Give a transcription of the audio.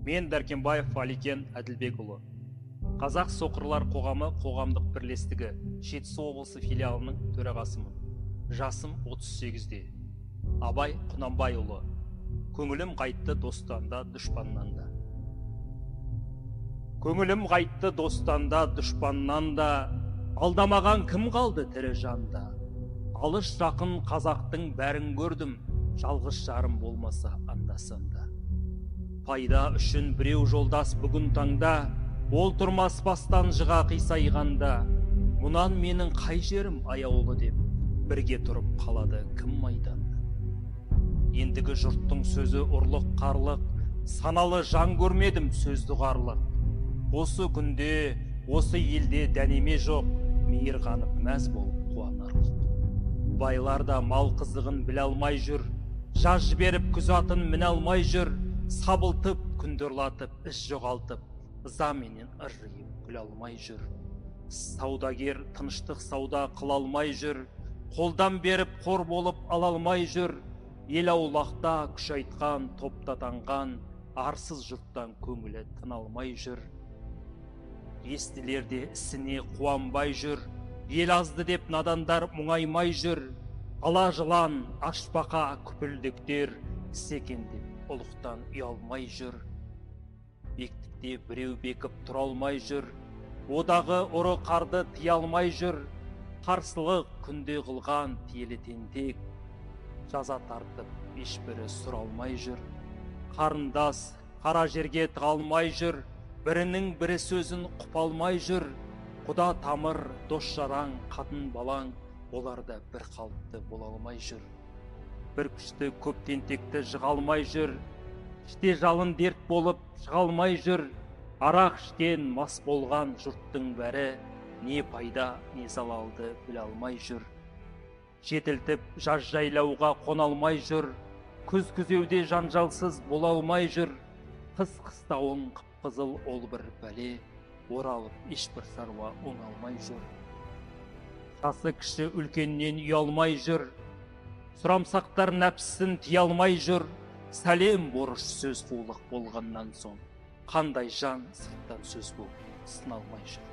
Мен Дәркембаев Валикен Әділбекұлы. Қазақ Соқырлар қоғамы қоғамдық бірлестігі Жетісу облысы филиалының төрағасымын. Жасым 38-де. Абай Құнанбайұлы. Көңілім қайтты достанда, дұшпаннан да. Көңілім қайтты достанда, дұшпаннан да. Алдамаған кім қалды тірі жанда? Алыс жақын қазақтың бәрін көрдім, жалғыз жарым болмаса анда-санда. Пайда үшін біреу жолдас бүгін таңда, ол тұрмас бастан жыға қисайғанда, мұнан менің қай жерім аяулы деп, бірге тұрып қалады кім майданда. Ендігі жұрттың сөзі ұрлық қарлық, саналы жан көрмедім сөзді қарлық. Осы күнде, осы елде дәнеме жоқ, мейір қанып мәз болып қуанарлық. Байлар да мал қызығын біле алмай жүр, жаз жіберіп күз атын міне алмай жүр, сабылтып, күндірлатып, іс жоғалтып, ыза менен ыржиып күле алмай жүр. Саудагер тыныштық сауда қыла алмай жүр, қолдан беріп қор болып ала алмай жүр. Ел аулақта күш айтқан, топтатанған, арсыз жұрттан көңілі тына алмай жүр. Естілерде ісіне қуанбай жүр, ел азды деп надандар мұңаймай жүр. Ала жылан, ашпақа күпілдіктер, іс-екен деп ұлықтан ұялмай жүр. Бектікте біреу бекіп тұра алмай жүр, одағы ұры қарды тыя алмай жүр. Қарсылық күнде қылған тиелі тентек, жаза тартып ешбірі сұра алмай жүр. Қарындас қара жерге тыға алмай жүр, бірінің бірі сөзін құп алмай жүр. Құда тамыр, дос жараң, қатын балаң, оларда бір қалыпты бола алмай жүр. Бір күшті көп тентекті жыға алмай жүр, іште жалын дерт болып шыға алмай жүр. Арақ ішкен мас болған жұрттың бәрі, не пайда, не залалды біле алмай жүр. Жетілтіп жаз жайлауға қона алмай жүр, күз күзеуде жанжалсыз бола алмай жүр. Қыс қыстауын қып-қызыл ол бір бәле, оралып ешбір шаруа оңалмай жүр. Жасы кіші үлкеннен ұялмай жүр, сұрамсақтар нәпсісін тия алмай жүр. Сәлем борыш сөз қулық болғаннан соң, қандай жан сырттан сөз болып сыналмай жүр.